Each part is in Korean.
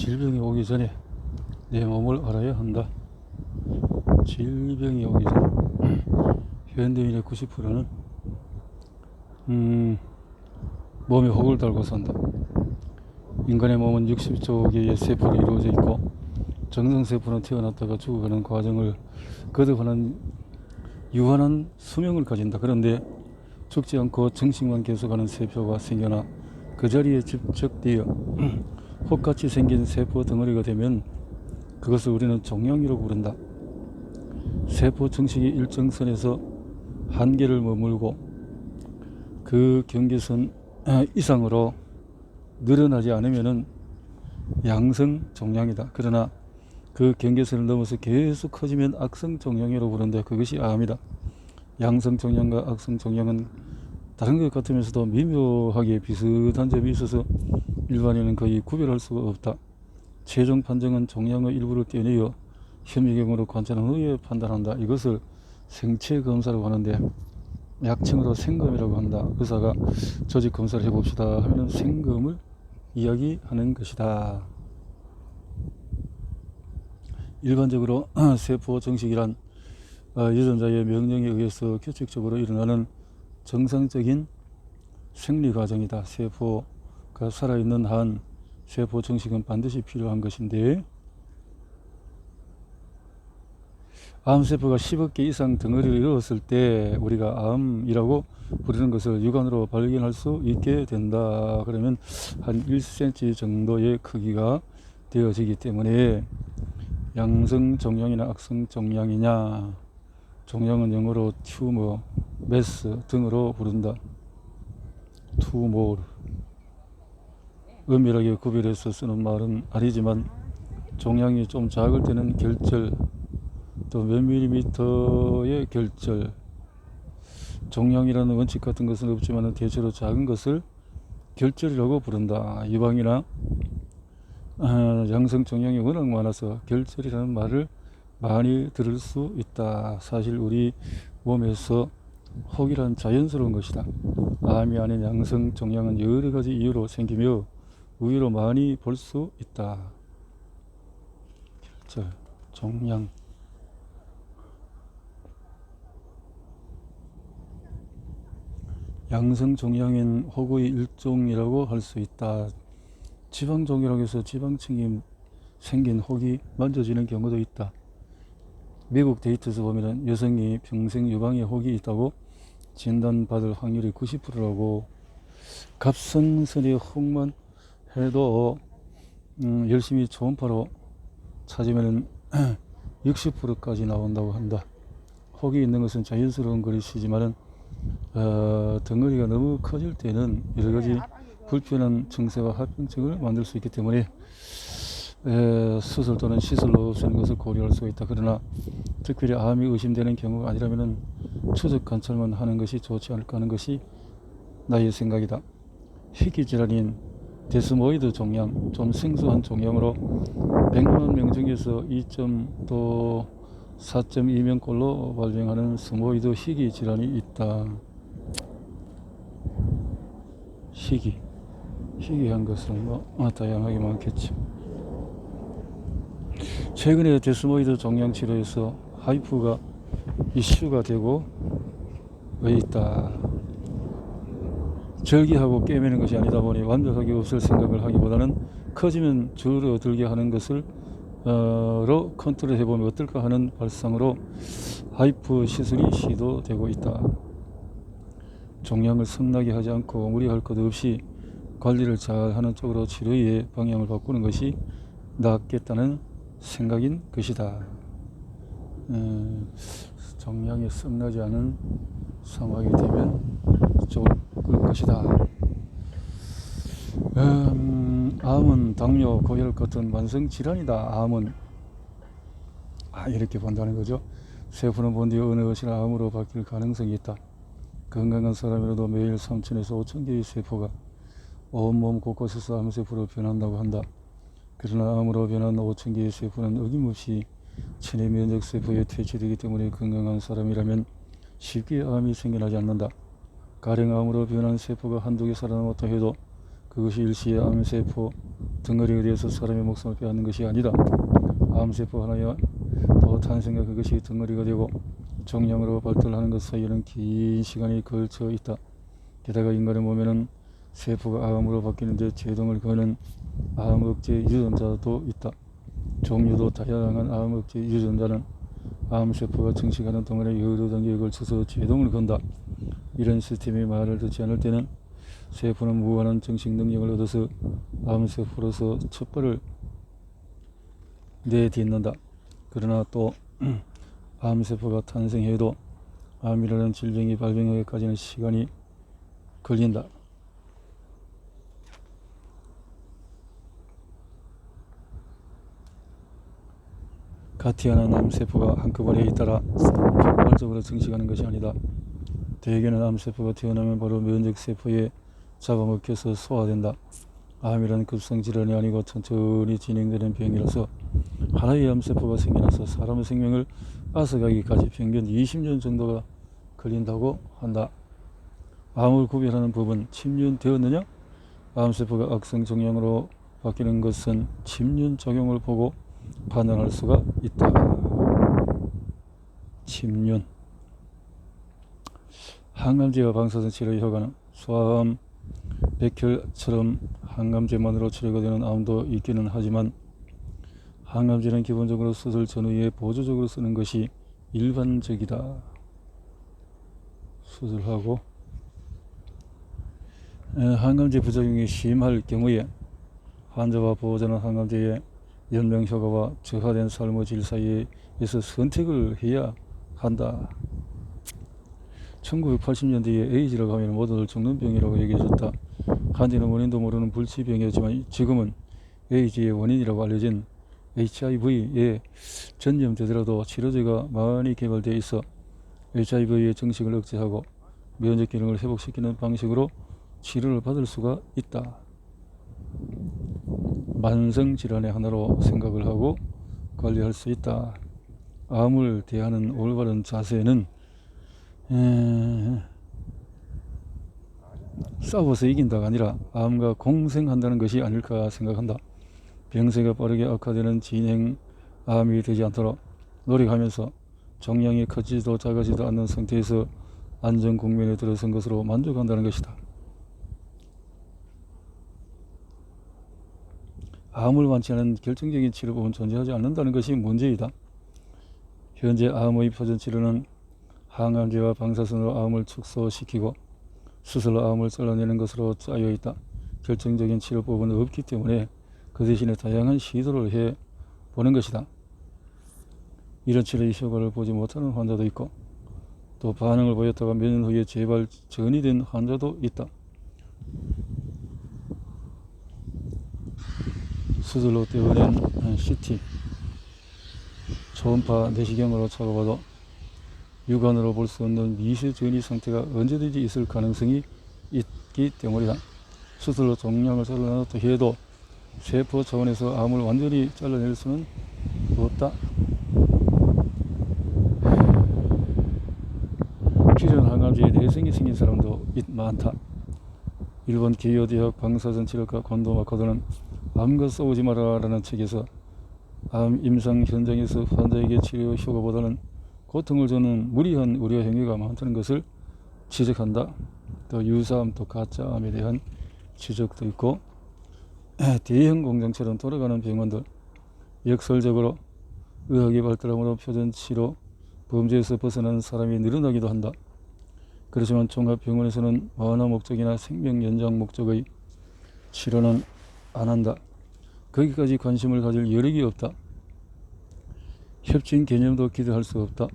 질병이 오기 전에 내 몸을 알아야 한다. 질병이 오기 전에 현대인의 90%는 몸에 혹을 달고 산다. 인간의 몸은 60조 개의 세포로 이루어져 있고 정성세포는 태어났다가 죽어가는 과정을 거듭하는 유한한 수명을 가진다. 그런데 죽지 않고 정식만 계속하는 세포가 생겨나 그 자리에 집적되어 혹같이 생긴 세포 덩어리가 되면 그것을 우리는 종양이라고 부른다. 세포 정식이 일정 선에서 한계를 머물고 그 경계선 이상으로 늘어나지 않으면 양성 종양이다. 그러나 그 경계선을 넘어서 계속 커지면 악성 종양이라고 부른다. 그것이 암이다. 양성 종양과 악성 종양은 다른 것 같으면서도 미묘하게 비슷한 점이 있어서 일반인은 거의 구별할 수가 없다. 최종 판정은 종양의 일부를 떼내어 현미경으로 관찰한 후에 판단한다. 이것을 생체검사라고 하는데 약칭으로 생검이라고 한다. 의사가 조직 검사를 해봅시다 하면 생검을 이야기하는 것이다. 일반적으로 세포 정식이란 유전자의 명령에 의해서 규칙적으로 일어나는 정상적인 생리 과정이다. 세포가 살아있는 한 세포 정식은 반드시 필요한 것인데 암세포가 10억 개 이상 덩어리를 이루었을 때 우리가 암이라고 부르는 것을 육안으로 발견할 수 있게 된다. 그러면 한 1cm 정도의 크기가 되어지기 때문에 양성 종양이나 악성 종양이냐, 종양은 영어로 튜머, 메스 등으로 부른다. 투모르, 엄밀하게 구별해서 쓰는 말은 아니지만 종양이 좀 작을 때는 결절, 또 몇 밀리미터의 결절, 종양이라는 원칙 같은 것은 없지만 대체로 작은 것을 결절이라고 부른다. 이방이나 양성 종양이 워낙 많아서 결절이라는 말을 많이 들을 수 있다. 사실 우리 몸에서 혹이란 자연스러운 것이다. 암이 아닌 양성 종양은 여러 가지 이유로 생기며 의외로 많이 볼 수 있다. 결절, 종양. 양성 종양인 혹의 일종이라고 할 수 있다. 지방종이라고 해서 지방층이 생긴 혹이 만져지는 경우도 있다. 미국 데이터에서 보면 여성이 평생 유방에 혹이 있다고 진단받을 확률이 90%라고 갑상선의 혹만 해도 열심히 초음파로 찾으면 60%까지 나온다고 한다. 혹이 있는 것은 자연스러운 것이지만 덩어리가 너무 커질 때는 여러가지 불편한 증세와 합병증을 만들 수 있기 때문에 수술 또는 시술로 없애는 것을 고려할 수가 있다. 그러나 특별히 암이 의심되는 경우가 아니라면 추적 관찰만 하는 것이 좋지 않을까 하는 것이 나의 생각이다. 희귀질환인 데스모이드 종양, 좀 생소한 종양으로 100만 명 중에서 4.2명꼴로 발병하는 스모이드 희귀질환이 있다. 희귀한 것은 다양하게 많겠지. 최근에 데스모이드 종양 치료에서 하이프가 이슈가 되고 있다. 절개하고 꿰매는 것이 아니다 보니 완벽하게 없을 생각을 하기보다는 커지면 줄어들게 하는 것을 로 컨트롤 해보면 어떨까 하는 발상으로 하이프 시술이 시도되고 있다. 종양을 성나게 하지 않고 무리할 것 없이 관리를 잘 하는 쪽으로 치료의 방향을 바꾸는 것이 낫겠다는 생각인 것이다. 종양이 썩나지 않은 상황이 되면 좋을 것이다. 암은 당뇨, 고혈압 같은 만성 질환이다. 암은 이렇게 본다는 거죠. 세포는 본 뒤 어느 것이나 암으로 바뀔 가능성이 있다. 건강한 사람이라도 매일 3,000에서 5,000개의 세포가 온몸 곳곳에서 암세포로 변한다고 한다. 그러나 암으로 변한 5,000개의 세포는 어김없이 체내 면역 세포에 퇴치되기 때문에 건강한 사람이라면 쉽게 암이 생겨나지 않는다. 가령 암으로 변한 세포가 한두 개 살아남았다 해도 그것이 일시의 암세포 덩어리에 대해서 사람의 목숨을 빼앗는 것이 아니다. 암세포 하나야 또 탄생과 그것이 덩어리가 되고 종양으로 발달하는 것 사이에는 긴 시간이 걸쳐 있다. 게다가 인간의 몸에는 세포가 암으로 바뀌는데 제동을 거는 암억제 유전자도 있다. 종류도 다양한 암억제 유전자는 암세포가 증식하는 동안에 여러 단계에 걸쳐서 제동을 건다. 이런 시스템이 말을 듣지 않을 때는 세포는 무한한 증식 능력을 얻어서 암세포로서 첫 발을 내딛는다. 그러나 또 암세포가 탄생해도 암이라는 질병이 발병하기까지는 시간이 걸린다. 갓 태어난 암세포가 한꺼번에 잇따라 폭발적으로 증식하는 것이 아니다. 대개는 암세포가 태어나면 바로 면역세포에 잡아먹혀서 소화된다. 암이란 급성질환이 아니고 천천히 진행되는 병이라서 하나의 암세포가 생겨나서 사람의 생명을 앗아가기까지 평균 20년 정도가 걸린다고 한다. 암을 구별하는 법은 침륜되었느냐? 암세포가 악성 종양으로 바뀌는 것은 침륜 작용을 보고 판단할 수가 있다. 침륜. 항암제와 방사선 치료의 효과는 소아암, 백혈처럼 항암제만으로 치료가 되는 암도 있기는 하지만 항암제는 기본적으로 수술 전후에 보조적으로 쓰는 것이 일반적이다. 수술하고 항암제 부작용이 심할 경우에 환자와 보호자는 항암제의 연명 효과와 저하된 삶의 질 사이에서 선택을 해야 한다. 1980년대에 에이즈라고 하면 모두들 죽는 병이라고 얘기해줬다. 간지는 원인도 모르는 불치병이었지만 지금은 에이즈의 원인이라고 알려진 HIV에 전염되더라도 치료제가 많이 개발되어 있어 HIV의 증식을 억제하고 면역 기능을 회복시키는 방식으로 치료를 받을 수가 있다. 만성 질환의 하나로 생각을 하고 관리할 수 있다. 암을 대하는 올바른 자세는 싸워서 이긴다가 아니라 암과 공생한다는 것이 아닐까 생각한다. 병세가 빠르게 악화되는 진행암이 되지 않도록 노력하면서 종양이 커지지도 작아지도 않는 상태에서 안전 국면에 들어선 것으로 만족한다는 것이다. 암을 완치하는 결정적인 치료법은 존재하지 않는다는 것이 문제이다. 현재 암의 표준 치료는 항암제와 방사선으로 암을 축소시키고 수술로 암을 잘라내는 것으로 짜여 있다. 결정적인 치료법은 없기 때문에 그 대신에 다양한 시도를 해보는 것이다. 이런 치료의 효과를 보지 못하는 환자도 있고 또 반응을 보였다가 몇 년 후에 재발 전이 된 환자도 있다. 수술로 떼어낸 CT, 초음파 내시경으로 차고봐도 육안으로 볼 수 없는 미세전이 상태가 언제든지 있을 가능성이 있기 때문이다. 수술로 종양을 잘라내었다 해도 세포 차원에서 암을 완전히 잘라낼 수는 없다. 필연 항암제에 내성이 생긴 사람도 많다. 일본 개요대학 방사선 치료과 곤도 마코도는 암과 싸우지 마라 라는 책에서 암 임상 현장에서 환자에게 치료 효과보다는 고통을 주는 무리한 의료 행위가 많다는 것을 지적한다. 또 유사암 또 가짜암에 대한 지적도 있고 대형 공장처럼 돌아가는 병원들 역설적으로 의학이 발달함으로 표준치료 범죄에서 벗어나는 사람이 늘어나기도 한다. 그렇지만 종합병원에서는 완화 목적이나 생명 연장 목적의 치료는 안 한다. 거기까지 관심을 가질 여력이 없다. 협진 개념도 기대할 수 없다.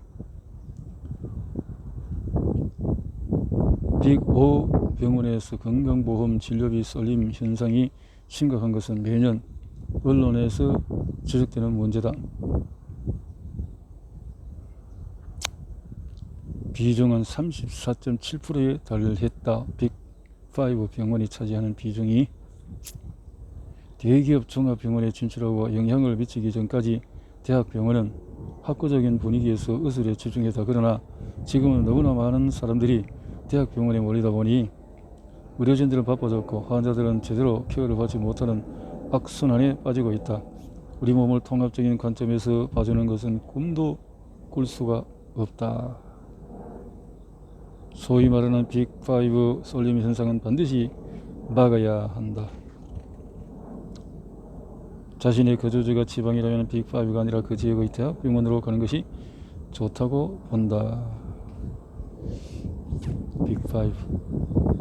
빅5 병원에서 건강보험 진료비 쏠림 현상이 심각한 것은 매년 언론에서 지적되는 문제다. 비중은 34.7%에 달했다. 빅5 병원이 차지하는 비중이 대기업 종합병원에 진출하고 영향을 미치기 전까지 대학병원은 학구적인 분위기에서 의술에 집중했다. 그러나 지금은 너무나 많은 사람들이 대학병원에 몰리다 보니 의료진들은 바빠졌고 환자들은 제대로 케어를 받지 못하는 악순환에 빠지고 있다. 우리 몸을 통합적인 관점에서 봐주는 것은 꿈도 꿀 수가 없다. 소위 말하는 빅5 쏠림 현상은 반드시 막아야 한다. 자신의 거주지가 지방이라면 빅5가 아니라 그 지역의 대학병원으로 가는 것이 좋다고 본다. 빅5